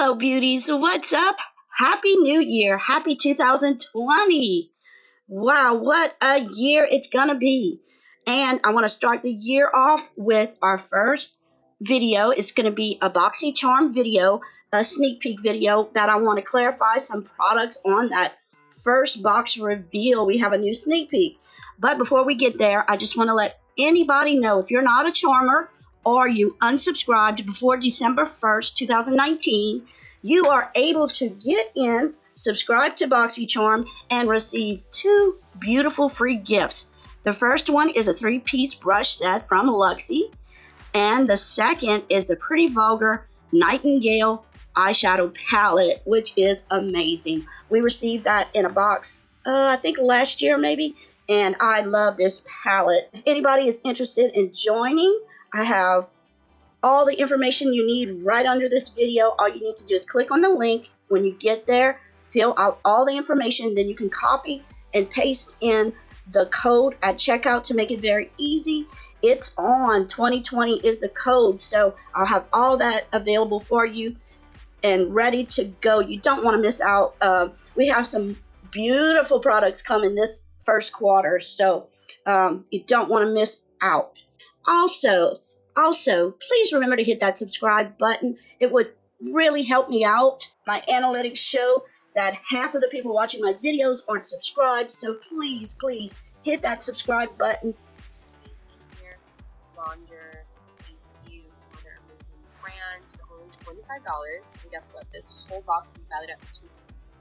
Hello, beauties. What's up? Happy New Year. Happy 2020. Wow, what a year it's going to be. And I want to start the year off with our first video. It's going to be a Boxycharm video, a sneak peek video that I want to clarify some products on that first box reveal. We have a new sneak peek. But before we get there, I just want to let anybody know, if you're not a charmer or you unsubscribed before December 1st, 2019, you are able to get in, subscribe to Boxycharm, and receive 2 beautiful free gifts. The first one is a 3-piece brush set from Luxie, and the second is the Pretty Vulgar Nightingale eyeshadow palette, which is amazing. We received that in a box, I think last year maybe, and I love this palette. If anybody is interested in joining, I have all the information you need right under this video. All you need to do is click on the link. When you get there, fill out all the information, then you can copy and paste in the code at checkout to make it very easy. It's on 2020 is the code, so I'll have all that available for you and ready to go. You don't want to miss out. We have some beautiful products coming this first quarter, so you don't want to miss out. Also, please remember to hit that subscribe button. It would really help me out. My analytics show that half of the people watching my videos aren't subscribed, so please hit that subscribe button. Launder, IPSY, some other amazing brands for only $25. And guess what? This whole box is valued at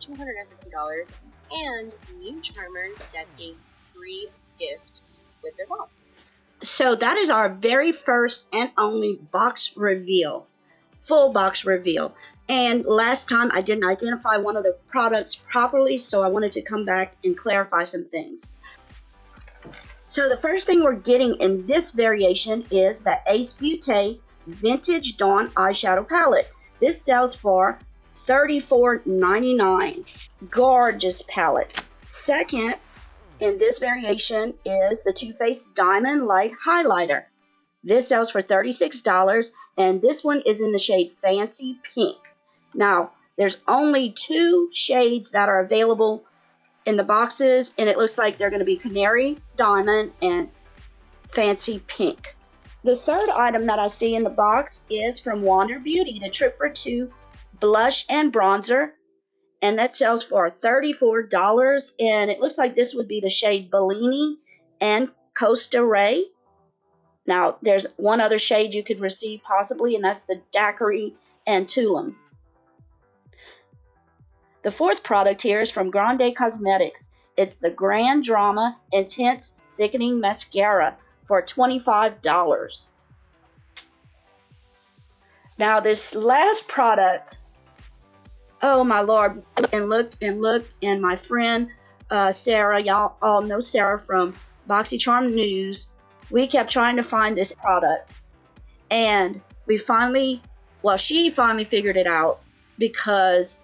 $250. And new charmers get a free gift with their box. So that is our very first and only box reveal, full box reveal. And last time I didn't identify one of the products properly, so I wanted to come back and clarify some things. So the first thing we're getting in this variation is the Ace Beauté Vintage Dawn Eyeshadow Palette. This sells for $34.99. Gorgeous palette. Second, in this variation is the Too Faced Diamond Light Highlighter. This sells for $36, and this one is in the shade Fancy Pink. Now, there's only 2 shades that are available in the boxes, and it looks like they're going to be Canary Diamond and Fancy Pink. The third item that I see in the box is from Wander Beauty, the Trip for 2 Blush and Bronzer, and that sells for $34, and it looks like this would be the shade Bellini and Costa Ray. Now, there's one other shade you could receive possibly, and that's the Daiquiri and Tulum. The fourth product here is from Grande Cosmetics. It's the Grand Drama Intense Thickening Mascara for $25. Now, this last product, oh my Lord, and looked, and my friend Sarah, y'all all know Sarah from Boxycharm News, we kept trying to find this product, and she finally figured it out, because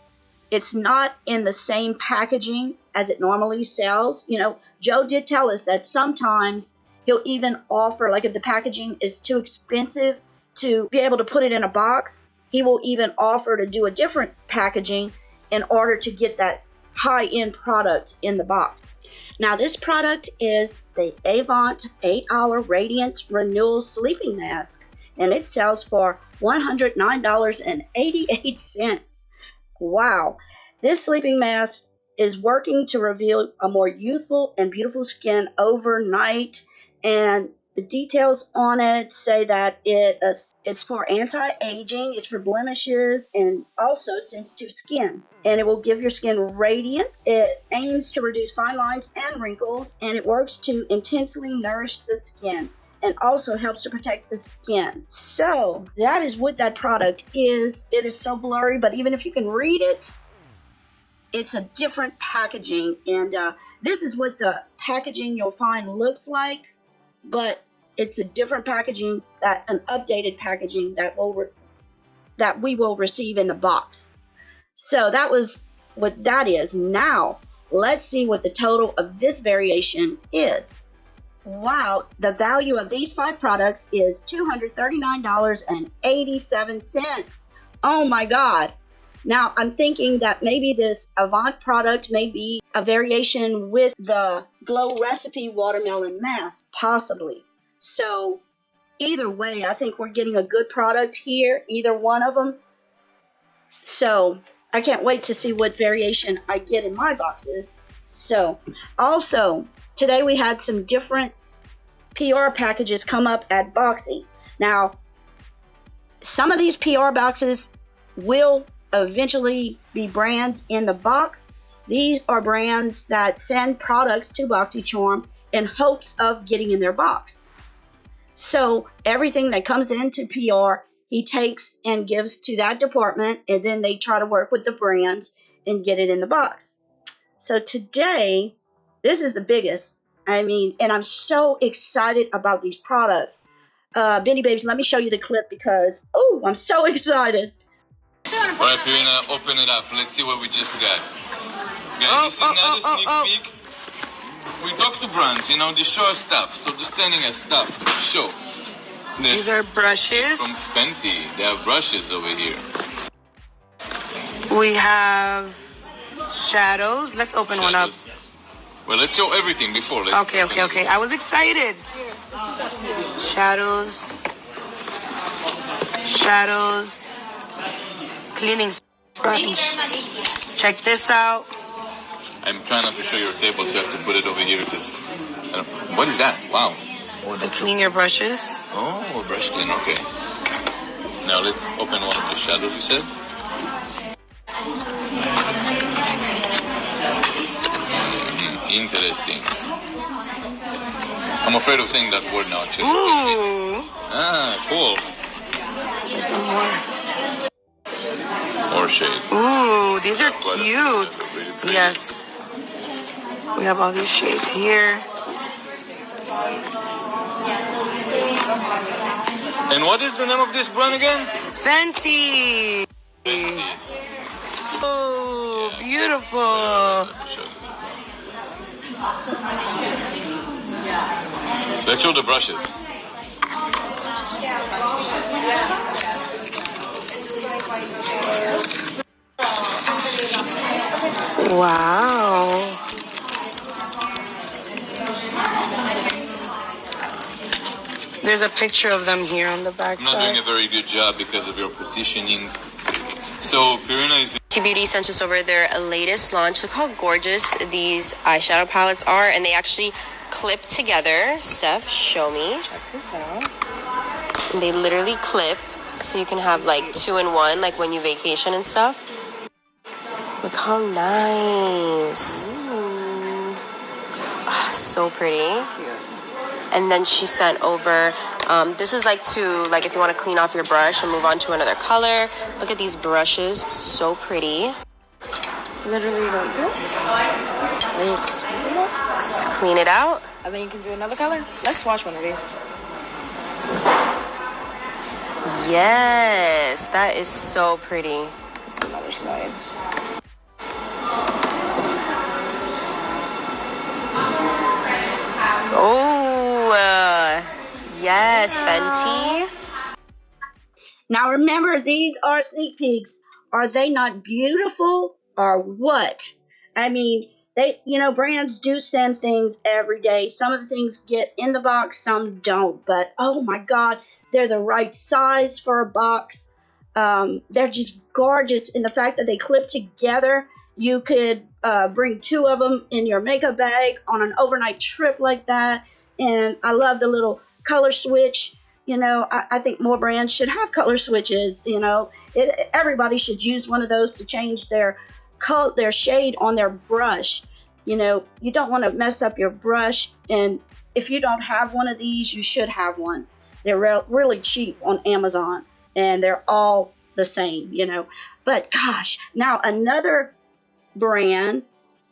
it's not in the same packaging as it normally sells. You know, Joe did tell us that sometimes he'll even offer, like if the packaging is too expensive to be able to put it in a box, he will even offer to do a different packaging in order to get that high-end product in the box. Now, this product is the Avant 8-Hour Radiance Renewal Sleeping Mask, and it sells for $109.88. Wow. This sleeping mask is working to reveal a more youthful and beautiful skin overnight, and the details on it say that it's for anti-aging, it's for blemishes, and also sensitive skin. And it will give your skin radiant. It aims to reduce fine lines and wrinkles, and it works to intensely nourish the skin, and also helps to protect the skin. So that is what that product is. It is so blurry, but even if you can read it, it's a different packaging. And this is what the packaging you'll find looks like, but it's a different packaging, an updated packaging that we will receive in the box. So that was what that is. Now, let's see what the total of this variation is. Wow, the value of these 5 products is $239.87. Oh my God. Now, I'm thinking that maybe this Avant product may be a variation with the Glow Recipe Watermelon Mask, possibly. So, either way, I think we're getting a good product here, either one of them. So, I can't wait to see what variation I get in my boxes. So, also, today we had some different PR packages come up at Boxy. Now, some of these PR boxes will eventually be brands in the box. These are brands that send products to Boxycharm in hopes of getting in their box. So everything that comes into PR, he takes and gives to that department, and then they try to work with the brands and get it in the box. So today, this is the biggest. I mean, and I'm so excited about these products. Benny Babes, let me show you the clip because, oh, I'm so excited. Alright, Pirina, open it up. Let's see what we just got. Guys, this is another sneak peek. We talk to brands, you know, they show us stuff. So they're sending us stuff to show. These are brushes. From Fenty. They have brushes over here. We have shadows. Let's open one up. Well, let's show everything before. Okay. I was excited. Shadows. Cleaning sponge. Let's check this out. I'm trying not to show your table, so you have to put it over here because. What is that? Wow. To clean your brushes. Oh, brush clean. Okay. Now let's open one of the shadows you said. Interesting. I'm afraid of saying that word now, actually. Ooh. Cool. There's some more. More shades. Ooh, these are Quite cute. pretty. Yes. We have all these shades here. And what is the name of this brand again? Fenty. Oh, beautiful. Let's show the brushes. Wow. There's a picture of them here on the back I'm not doing a very good job because of your positioning. So, Pirina is... Beauty sent us over their latest launch. Look how gorgeous these eyeshadow palettes are, and they actually clip together. Steph, show me. Check this out. And they literally clip, so you can have like 2-in-1, like when you vacation and stuff. Look how nice. So pretty. And then she sent over, this is like if you want to clean off your brush and move on to another color. Look at these brushes, so pretty. Literally like this. And you just clean it out. And then you can do another color. Let's swatch one of these. Yes, that is so pretty. Let's do another side. Oh, yes, Fenty. Now remember, these are sneak peeks. Are they not beautiful or what? I mean, brands do send things every day. Some of the things get in the box, some don't. But oh my God, they're the right size for a box. They're just gorgeous in the fact that they clip together. You could bring 2 of them in your makeup bag on an overnight trip like that. And I love the little color switch. I think more brands should have color switches. Everybody should use one of those to change their shade on their brush. You don't want to mess up your brush. And if you don't have one of these, you should have one. They're really cheap on Amazon, and they're all the same. But gosh, now another brand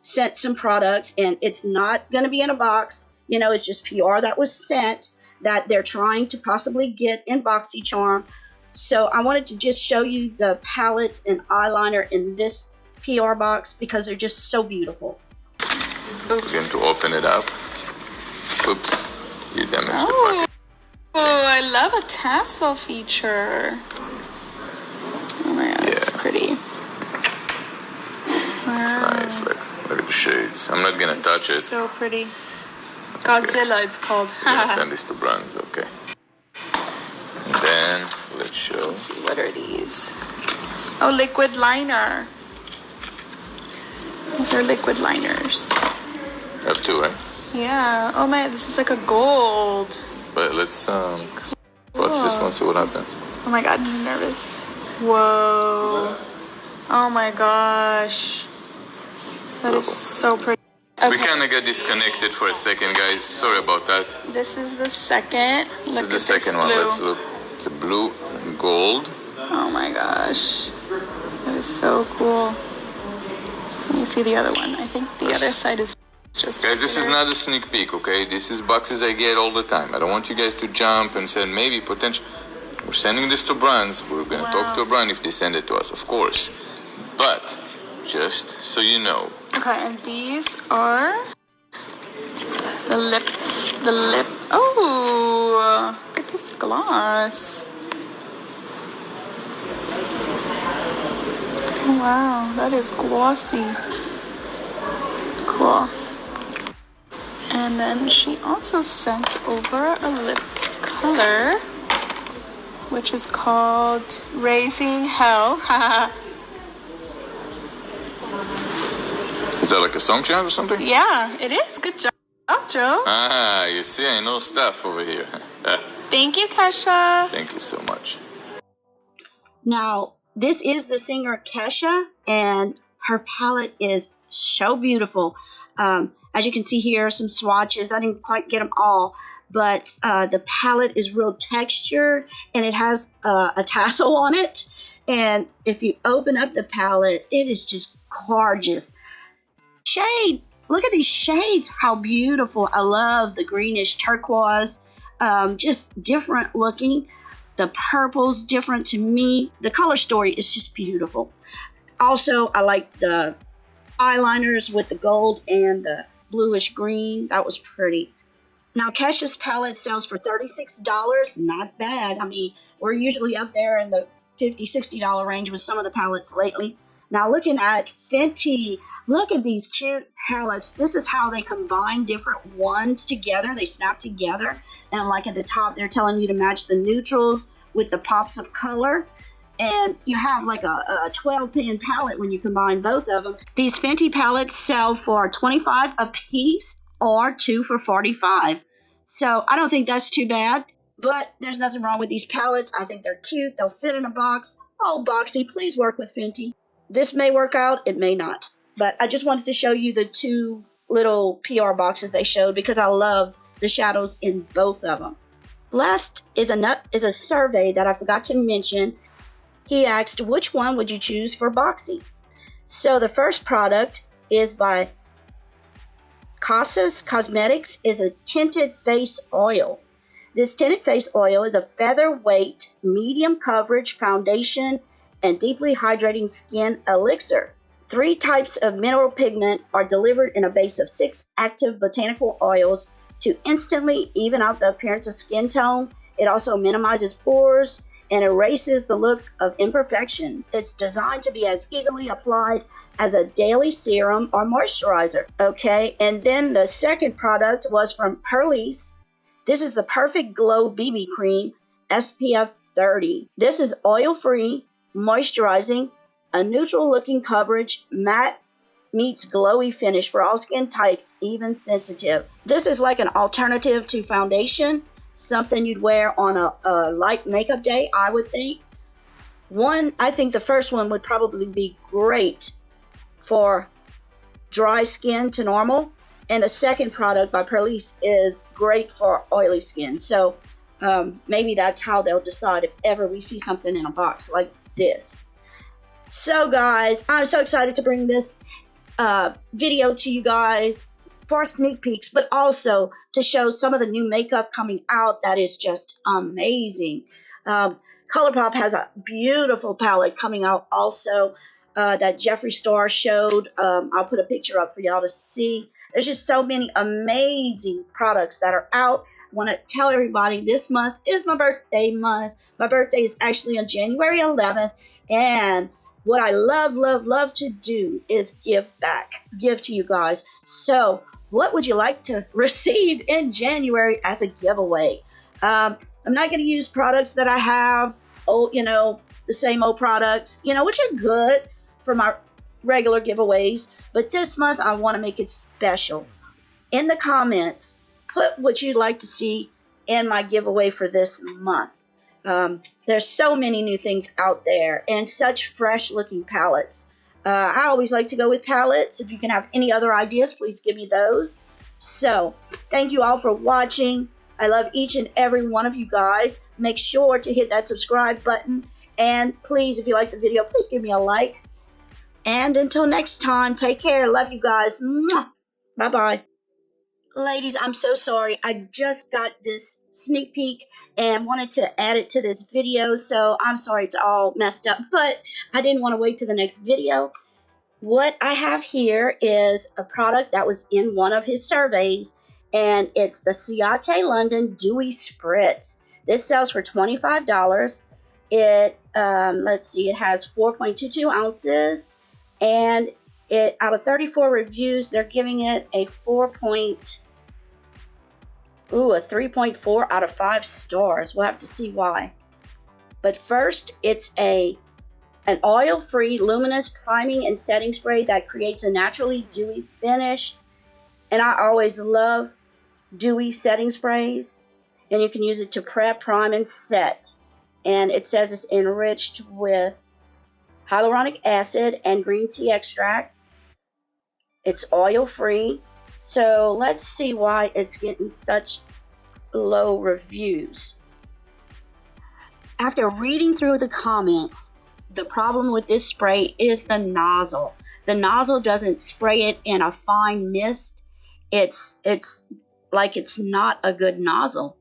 sent some products, and it's not going to be in a box. It's just PR that was sent that they're trying to possibly get in Boxycharm. So I wanted to just show you the palettes and eyeliner in this PR box because they're just so beautiful. Oops. We're going to open it up. Oops. You damaged the pocket. Oh, I love a tassel feature. Oh my God, it's pretty. nice. Like, look at the shades. I'm not gonna touch it. So pretty. Godzilla, it's called. I'm gonna send this to Bronze, okay. And then, let's show. Let's see, what are these? Oh, liquid liner. These are liquid liners. Have two, right? Yeah. Oh my, this is like a gold. But let's swatch this one, see what happens. Oh my god, I'm nervous. Whoa. Oh my gosh. That is so pretty. Okay. We kind of got disconnected for a second, guys. Sorry about that. This is the second. This is the second one. Let's look. It's a blue and gold. Oh my gosh. That is so cool. Let me see the other one. I think the other side is just... Guys, this is not a sneak peek, okay? This is boxes I get all the time. I don't want you guys to jump and say maybe potential. We're sending this to brands. We're going to talk to a brand if they send it to us, of course. But just so you know. Okay, and these are the lips. The lip. Oh, look at this gloss. Oh, wow, that is glossy. Cool. And then she also sent over a lip color, which is called Raising Hell. Is that like a song chant or something? Yeah, it is. Good job, Joe. Ah, you see, I know stuff over here. Thank you, Kesha. Thank you so much. Now, this is the singer Kesha, and her palette is so beautiful. As you can see here, some swatches. I didn't quite get them all, but the palette is real textured, and it has a tassel on it. And if you open up the palette, it is just gorgeous. Shade, look at these shades. How beautiful. I love the greenish turquoise. Just different looking. The purple's different to me. The color story is just beautiful. Also, I like the eyeliners with the gold and the bluish green. That was pretty. Now, Kesha's palette sells for $36. Not bad. I mean, we're usually up there in the $50, $60 range with some of the palettes lately. Now, looking at Fenty, look at these cute palettes. This is how they combine different ones together. They snap together. And like at the top, they're telling you to match the neutrals with the pops of color. And you have like a 12-pin palette when you combine both of them. These Fenty palettes sell for $25 a piece or 2 for $45. So I don't think that's too bad. But there's nothing wrong with these palettes. I think they're cute. They'll fit in a box. Oh, Boxy, please work with Fenty. This may work out. It may not. But I just wanted to show you the two little PR boxes they showed because I love the shadows in both of them. Last is a survey that I forgot to mention. He asked, which one would you choose for Boxy? So the first product is by Casas Cosmetics, is a tinted face oil. This tinted face oil is a featherweight, medium coverage foundation and deeply hydrating skin elixir. 3 types of mineral pigment are delivered in a base of 6 active botanical oils to instantly even out the appearance of skin tone. It also minimizes pores and erases the look of imperfection. It's designed to be as easily applied as a daily serum or moisturizer. Okay, and then the second product was from Perlice. This is the Perfect Glow BB Cream, SPF 30. This is oil-free, moisturizing, a neutral-looking coverage, matte meets glowy finish for all skin types, even sensitive. This is like an alternative to foundation, something you'd wear on a light makeup day, I would think. I think the first one would probably be great for dry skin to normal, and the second product by Perlice is great for oily skin. So maybe that's how they'll decide if ever we see something in a box like this. So guys, I'm so excited to bring this video to you guys for sneak peeks, but also to show some of the new makeup coming out that is just amazing. ColourPop has a beautiful palette coming out also that Jeffree Star showed. I'll put a picture up for y'all to see. There's just so many amazing products that are out. I want to tell everybody this month is my birthday month. My birthday is actually on January 11th, and what I love to do is give back, give to you guys. So what would you like to receive in January as a giveaway? I'm not going to use products that I have, the same old products, which are good for my regular giveaways. But this month, I want to make it special. In the comments, put what you'd like to see in my giveaway for this month. There's so many new things out there and such fresh looking palettes. I always like to go with palettes. If you can have any other ideas, please give me those. So thank you all for watching. I love each and every one of you guys. Make sure to hit that subscribe button. And please, if you like the video, please give me a like. And until next time, take care. Love you guys. Bye-bye. Ladies, I'm so sorry. I just got this sneak peek and wanted to add it to this video, so I'm sorry it's all messed up, but I didn't want to wait to the next video. What I have here is a product that was in one of his surveys, and it's the Ciate London Dewy Spritz. This sells for $25. It, let's see, it has 4.22 ounces, and it, out of 34 reviews, they're giving it a 3.4 out of 5 stars. We'll have to see why. But first, it's an oil-free luminous priming and setting spray that creates a naturally dewy finish. And I always love dewy setting sprays. And you can use it to prep, prime, and set. And it says it's enriched with hyaluronic acid and green tea extracts. It's oil-free. So let's see why it's getting such low reviews. After reading through the comments, the problem with this spray is the nozzle. The nozzle doesn't spray it in a fine mist. It's like it's not a good nozzle.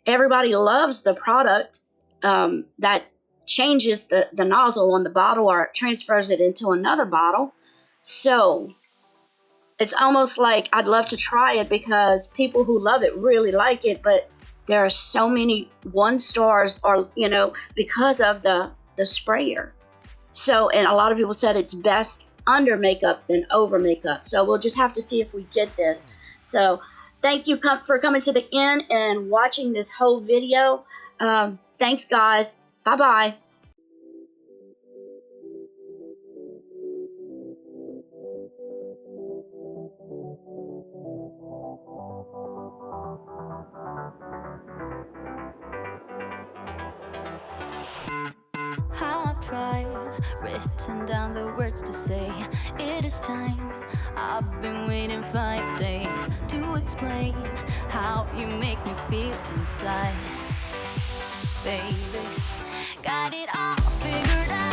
Everybody loves the product that changes the nozzle on the bottle or transfers it into another bottle. So it's almost like I'd love to try it because people who love it really like it, but there are so many 1 stars or, because of the sprayer. So, and a lot of people said it's best under makeup than over makeup. So we'll just have to see if we get this. So thank you for coming to the end and watching this whole video. Thanks, guys. Bye-bye. I've tried, written down the words to say. It is time. I've been waiting 5 days to explain how you make me feel inside. Baby, got it all figured out.